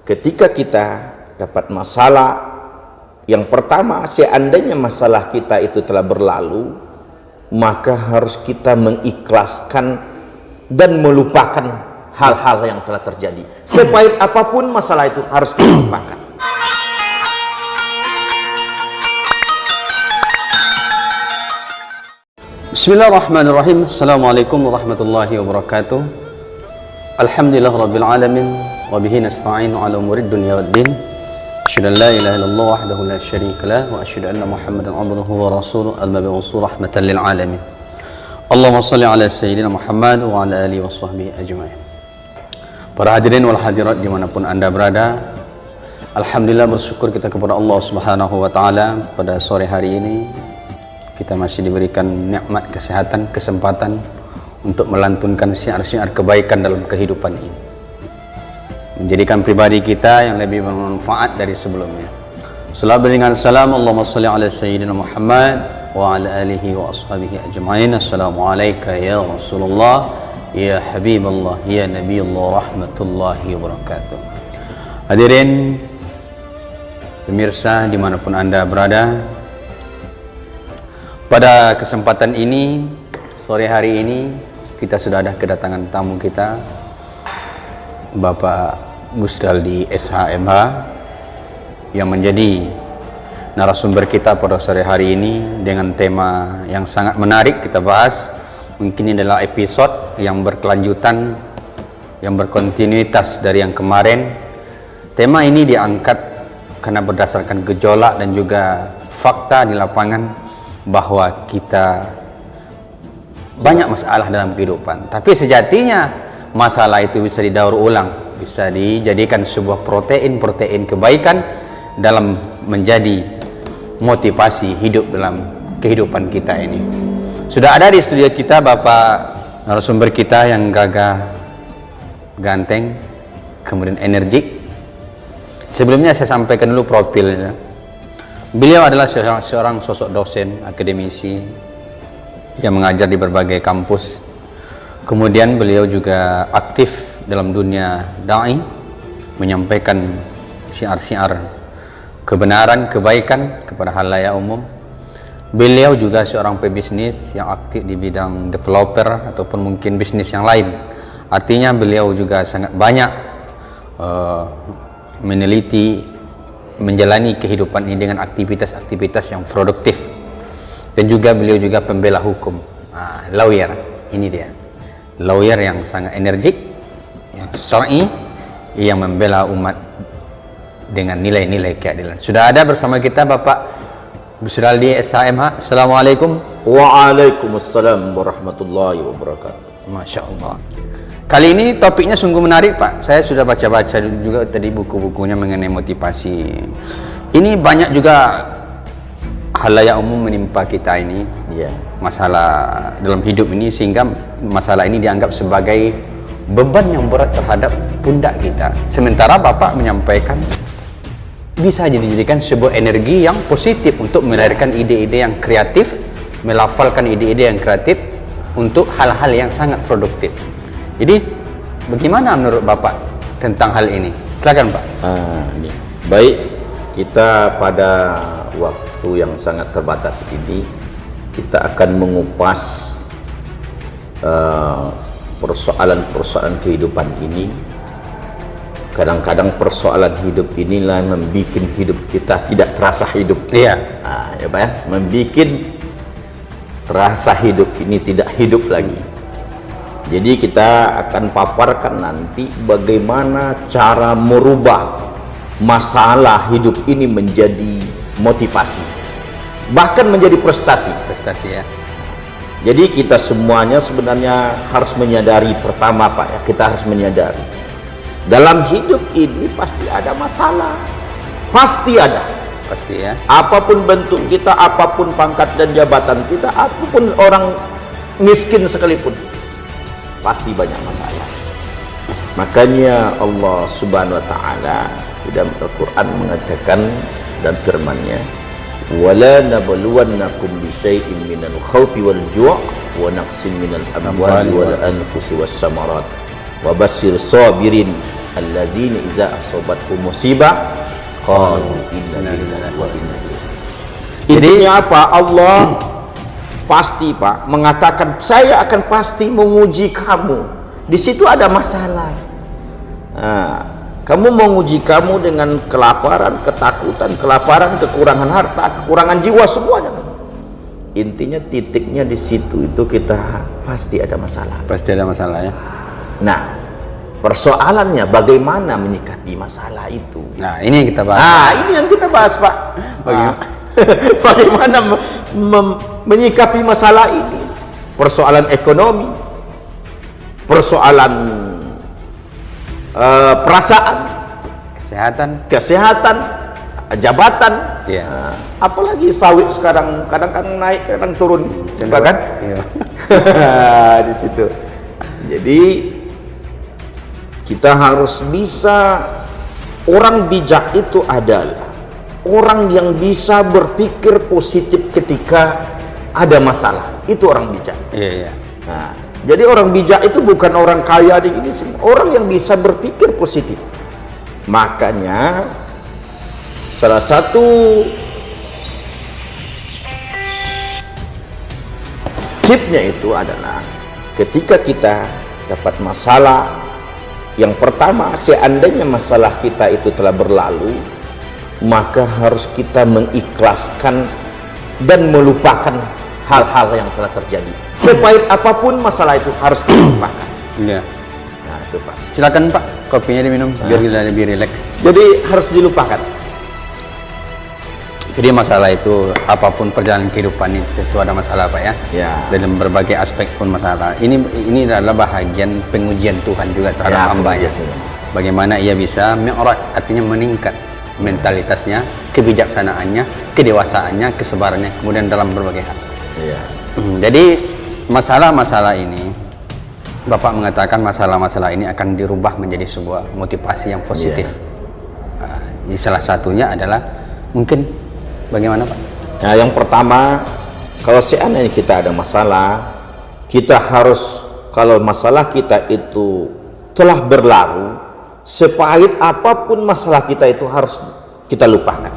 ketika kita dapat masalah, yang pertama, seandainya masalah kita itu telah berlalu, maka harus kita mengikhlaskan dan melupakan hal-hal yang telah terjadi. Sepahit apapun masalah itu harus kita lupakan. Bismillahirrahmanirrahim. Assalamualaikum warahmatullahi wabarakatuh. Alhamdulillah rabbil alamin, wa bihi nasta'inu ala umurid dunya waddin. Asyhadu an la ilaha illallah wahdahu la syarika lah, wa asyhadu anna Muhammadan abduhu wa rasuluhu al-mab'uts rahmatan lil alamin. Allahumma shalli ala sayyidina Muhammad wa ala alihi wa sahbihi ajma'in. Para hadirin wal hadirat dimanapun anda berada, alhamdulillah bersyukur kita kepada Allah subhanahu wa ta'ala pada sore hari ini kita masih diberikan nikmat kesehatan, kesempatan untuk melantunkan syiar-syiar kebaikan dalam kehidupan ini, menjadikan pribadi kita yang lebih bermanfaat dari sebelumnya. Salawat dengan salam Allahumma shalli ala sayyidina Muhammad wa ala alihi wa ashabihi ajma'in. Assalamualaikum ya Rasulullah, ya Habiballah, ya Nabiullah, rahmatullahi wabarakatuh. Hadirin pemirsa dimanapun anda berada, pada kesempatan ini, sore hari ini, kita sudah ada kedatangan tamu kita, Bapak Gusdaldi SHMH, yang menjadi narasumber kita pada sore hari ini dengan tema yang sangat menarik kita bahas. Mungkin ini adalah episode yang berkelanjutan, yang berkontinuitas dari yang kemarin. Tema ini diangkat karena berdasarkan gejolak dan juga fakta di lapangan bahwa kita banyak masalah dalam kehidupan, tapi sejatinya masalah itu bisa didaur ulang, bisa dijadikan sebuah protein kebaikan dalam menjadi motivasi hidup dalam kehidupan kita ini. Sudah ada di studio kita Bapak narasumber kita yang gagah, ganteng, kemudian energik. Sebelumnya saya sampaikan dulu profilnya. Beliau adalah seorang sosok dosen, akademisi yang mengajar di berbagai kampus. Kemudian beliau juga aktif dalam dunia da'i, menyampaikan syiar-syiar kebenaran, kebaikan kepada halayak umum. Beliau juga seorang pebisnis yang aktif di bidang developer ataupun mungkin bisnis yang lain. Artinya beliau juga sangat banyak meneliti, menjalani kehidupan ini dengan aktivitas-aktivitas yang produktif. Dan juga beliau juga pembela hukum, lawyer. Ini dia, lawyer yang sangat energik, yang syar'i, yang membela umat dengan nilai-nilai keadilan. Sudah ada bersama kita Bapak Gusdaldi SHMH. Assalamualaikum. Waalaikumsalam warahmatullahi wabarakatuh. Masya Allah. Kali ini topiknya sungguh menarik Pak. Saya sudah baca-baca juga tadi buku-bukunya mengenai motivasi. Ini banyak juga halayak umum menimpa kita ini, masalah dalam hidup ini, sehingga masalah ini dianggap sebagai beban yang berat terhadap pundak kita. Sementara Bapak menyampaikan bisa dijadikan sebuah energi yang positif untuk melahirkan ide-ide yang kreatif, melafalkan ide-ide yang kreatif untuk hal-hal yang sangat produktif. Jadi bagaimana menurut Bapak tentang hal ini? Silakan Pak. Baik, kita pada waktu yang sangat terbatas ini kita akan mengupas persoalan-persoalan kehidupan ini. Kadang-kadang persoalan hidup inilah membuat hidup kita tidak terasa hidup. Iya. Ya Pak ya, membuat terasa hidup ini tidak hidup lagi. Jadi kita akan paparkan nanti bagaimana cara merubah masalah hidup ini menjadi motivasi, bahkan menjadi prestasi. Prestasi ya. Jadi kita semuanya sebenarnya harus menyadari, pertama Pak ya, kita harus menyadari dalam hidup ini pasti ada masalah, pasti ada. Pasti ya. Apapun bentuk kita, apapun pangkat dan jabatan kita, apapun orang miskin sekalipun, pasti banyak masalah. Makanya Allah Subhanahu wa taala di dalam Al-Qur'an mengatakan dan firman-Nya, "Wala nabluwannakum bisyai'in minal khawfi wal ju' wa naqsin minal amwali wal anfusi was samarat wa basyir sabirin allazina idza asabatkum musibah qalu inna lillahi wa inna ilaihi. Intinya apa? Allah pasti Pak mengatakan saya akan pasti menguji kamu. Di situ ada masalah. Nah, kamu menguji kamu dengan kelaparan, ketakutan, kekurangan harta, kekurangan jiwa, semuanya. Intinya titiknya di situ, itu kita pasti ada masalah. Pasti ada masalah ya. Nah, persoalannya bagaimana menyikapi masalah itu. Nah, ini yang kita bahas. Nah, ini yang kita bahas Pak. Bagaimana menyikapi masalah ini. Persoalan ekonomi, persoalan perasaan, kesehatan, jabatan, ya. Apalagi sawit sekarang kadang-kadang naik, kadang turun, coba kan? Iya. Di situ. Jadi kita harus bisa, orang bijak itu adalah orang yang bisa berpikir positif ketika ada masalah. Itu orang bijak. Iya. Nah, jadi orang bijak itu bukan orang kaya di ini semua, orang yang bisa berpikir positif. Makanya salah satu tipnya itu adalah ketika kita dapat masalah, yang pertama, seandainya masalah kita itu telah berlalu, maka harus kita mengikhlaskan dan melupakan hal-hal yang telah terjadi. Sepahit apapun masalah itu harus kita lupakan. Iya. Nah, itu Pak. Silakan Pak, kopinya diminum biar kita lebih rileks. Jadi harus dilupakan. Jadi masalah itu, apapun perjalanan kehidupan itu ada masalah Pak ya. Ya. Dalam berbagai aspek pun masalah. Ini adalah bahagian pengujian Tuhan juga terhadap hambanya. Bagaimana ia bisa mi'raj, artinya meningkat mentalitasnya, kebijaksanaannya, kedewasaannya, kesabarannya, kemudian dalam berbagai hal. Ya. Jadi masalah-masalah ini, Bapak mengatakan masalah-masalah ini akan dirubah menjadi sebuah motivasi yang positif. Salah satunya adalah mungkin bagaimana Pak? Nah, yang pertama, kalau seandainya kita ada masalah, kita harus, kalau masalah kita itu telah berlalu, sepahit apapun masalah kita itu harus kita lupakan.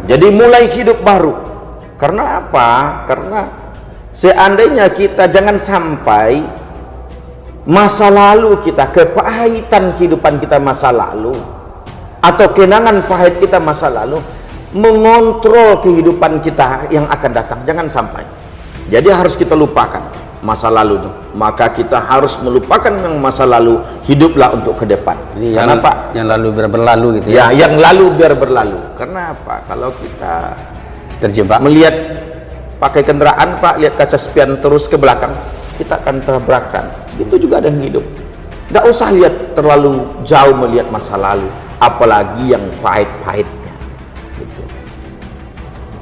Jadi mulai hidup baru. Karena apa? Karena seandainya kita jangan sampai masa lalu kita, kepahitan kehidupan kita masa lalu, atau kenangan pahit kita masa lalu mengontrol kehidupan kita yang akan datang. Jangan sampai. Jadi harus kita lupakan masa lalu itu. Maka kita harus melupakan yang masa lalu, hiduplah untuk ke depan. Jadi karena Pak, yang lalu biar berlalu gitu ya. Yang lalu biar berlalu. Karena apa? Kalau kita terjebak melihat pakai kendaraan Pak, lihat kaca spion terus ke belakang, kita akan tabrakan. Itu juga ada yang hidup. Nggak usah lihat terlalu jauh melihat masa lalu, apalagi yang pahit-pahitnya. Gitu.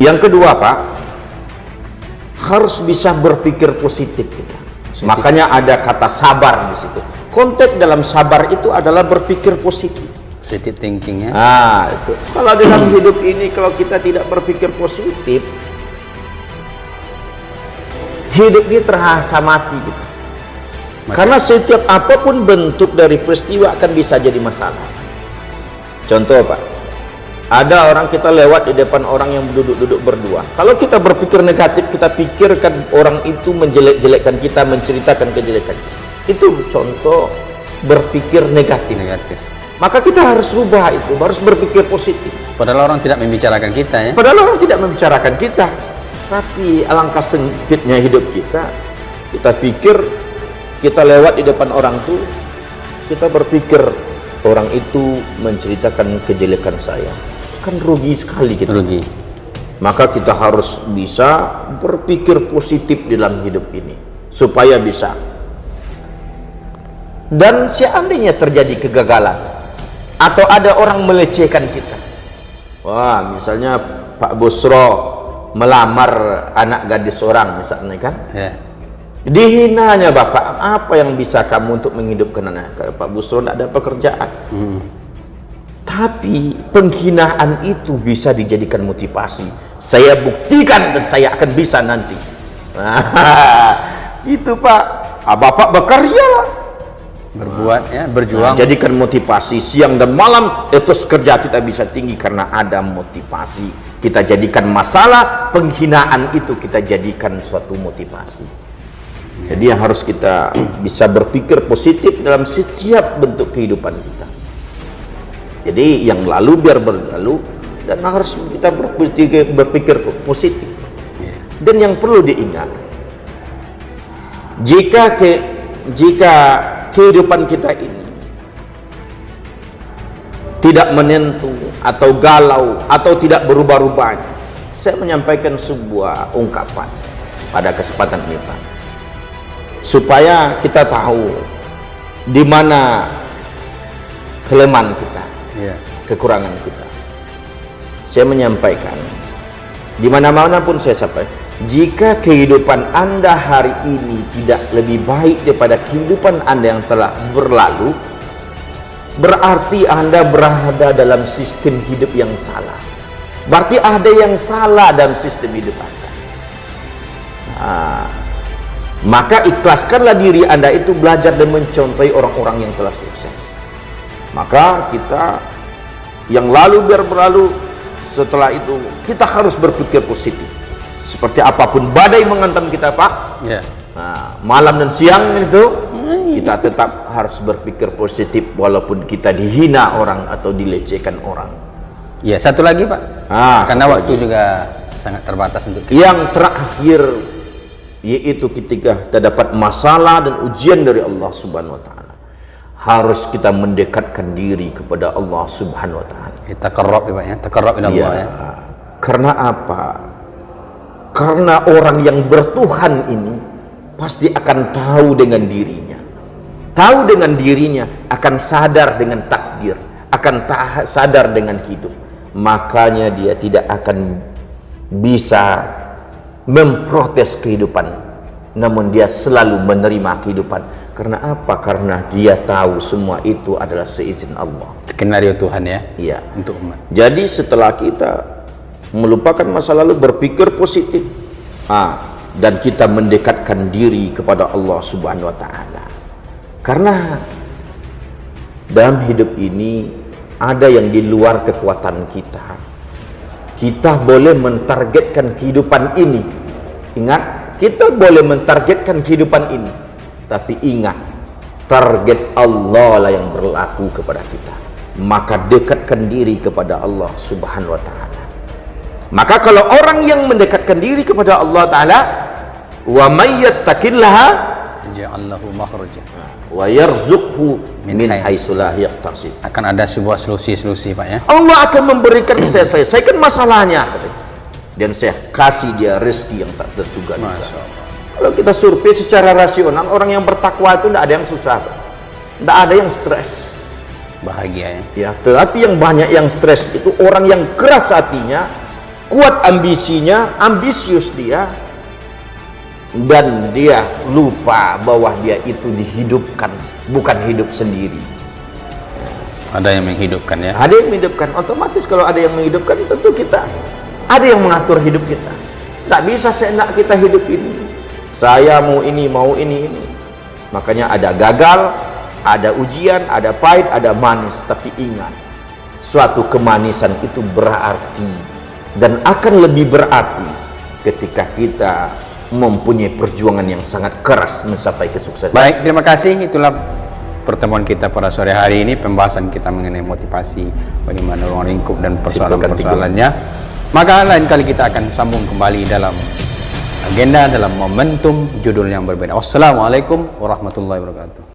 Yang kedua Pak, harus bisa berpikir positif kita. Makanya ada kata sabar di situ. Konteks dalam sabar itu adalah berpikir positif. Positive thinking ya. Nah, itu. Kalau dalam hidup ini kalau kita tidak berpikir positif, hidup ini terasa mati gitu. Karena setiap apapun bentuk dari peristiwa akan bisa jadi masalah. Contoh Pak, ada orang kita lewat di depan orang yang duduk-duduk berdua. Kalau kita berpikir negatif, kita pikirkan orang itu menjelek-jelekkan kita, menceritakan kejelekan. Itu contoh berpikir negatif. Maka kita harus rubah itu, harus berpikir positif. Padahal orang tidak membicarakan kita ya. Padahal orang tidak membicarakan kita. Tapi alangkah sempitnya hidup kita. Kita pikir, kita lewat di depan orang tuh, kita berpikir orang itu menceritakan kejelekan saya. Kan rugi sekali kita. Rugi. Maka kita harus bisa berpikir positif dalam hidup ini supaya bisa. Dan seandainya terjadi kegagalan atau ada orang melecehkan kita, wah misalnya Pak Busro melamar anak gadis orang misalnya kan, dihinanya bapak, apa yang bisa kamu untuk menghidupkan anak? Pak Busro tidak ada pekerjaan. Tapi penghinaan itu bisa dijadikan motivasi. Saya buktikan dan saya akan bisa nanti. Nah, itu Pak. Bapak bekerja lah. berbuat ya, berjuang. Jadikan motivasi siang dan malam, etos kerja kita bisa tinggi karena ada motivasi. Kita jadikan masalah penghinaan itu kita jadikan suatu motivasi. Jadi yang harus kita bisa berpikir positif dalam setiap bentuk kehidupan kita. Jadi yang lalu biar berlalu, dan harus kita berpikir positif. Dan yang perlu diingat, jika kehidupan kita ini tidak menentu atau galau atau tidak berubah-ubah, saya menyampaikan sebuah ungkapan pada kesempatan ini, Pak, supaya kita tahu di mana kelemahan kita, kekurangan kita. Saya menyampaikan di mana-mana pun saya sampaikan, jika kehidupan Anda hari ini tidak lebih baik daripada kehidupan Anda yang telah berlalu, berarti Anda berada dalam sistem hidup yang salah. Berarti ada yang salah dalam sistem hidup Anda. Maka ikhlaskanlah diri Anda itu belajar dan mencontohi orang-orang yang telah sukses. Maka kita yang lalu biar berlalu, setelah itu kita harus berpikir positif. Seperti apapun badai menghantam kita, Pak, malam dan siang itu kita tetap harus berpikir positif walaupun kita dihina orang atau dilecehkan orang. Ya, satu lagi, Pak, karena waktu juga sangat terbatas untuk kita. Yang terakhir, yaitu ketika terdapat masalah dan ujian dari Allah Subhanahu wa taala, harus kita mendekatkan diri kepada Allah Subhanahu wa taala. Taqarrub ya, Pak, ya. Taqarrub ila Allah ya. Karena apa? Karena orang yang bertuhan ini pasti akan tahu dengan dirinya. Tahu dengan dirinya, akan sadar dengan takdir, akan sadar dengan hidup. Makanya dia tidak akan bisa memprotes kehidupan, namun dia selalu menerima kehidupan. Karena apa? Karena dia tahu semua itu adalah seizin Allah, skenario Tuhan ya. Iya, untuk umat. Jadi setelah kita melupakan masa lalu, berpikir positif, dan kita mendekatkan diri kepada Allah Subhanahu wa taala. Karena dalam hidup ini ada yang di luar kekuatan kita. Kita boleh mentargetkan kehidupan ini. Ingat, kita boleh mentargetkan kehidupan ini, tapi ingat, target Allah lah yang berlaku kepada kita. Maka dekatkan diri kepada Allah Subhanahu wa taala. Maka kalau orang yang mendekatkan diri kepada Allah taala, wa may yattaqillaha ja'al lahu makhraja wa yarzuqhu min haitsu la yahtasib. Akan ada sebuah solusi-solusi, Pak ya. Allah akan memberikan saya selesaikan masalahnya, dan saya kasih dia rezeki yang tak terduga. Kalau kita survei secara rasional, orang yang bertakwa itu tidak ada yang susah, tidak ada yang stres, bahagia ya. Tetapi yang banyak yang stres itu orang yang keras hatinya, kuat ambisinya, ambisius dia, dan dia lupa bahwa dia itu dihidupkan, bukan hidup sendiri. Ada yang menghidupkan ya. Ada yang menghidupkan. Otomatis kalau ada yang menghidupkan, tentu kita ada yang mengatur hidup kita. Tak bisa seenak kita hidup ini. Saya mau ini, mau ini. Makanya ada gagal, ada ujian, ada pahit, ada manis. Tapi ingat, suatu kemanisan itu berarti, dan akan lebih berarti ketika kita mempunyai perjuangan yang sangat keras mencapai kesuksesan. Baik, terima kasih. Itulah pertemuan kita pada sore hari ini, pembahasan kita mengenai motivasi, bagaimana ruang lingkup dan persoalan-persoalannya. Maka lain kali kita akan sambung kembali dalam agenda, dalam momentum, judul yang berbeda. Wassalamualaikum warahmatullahi wabarakatuh.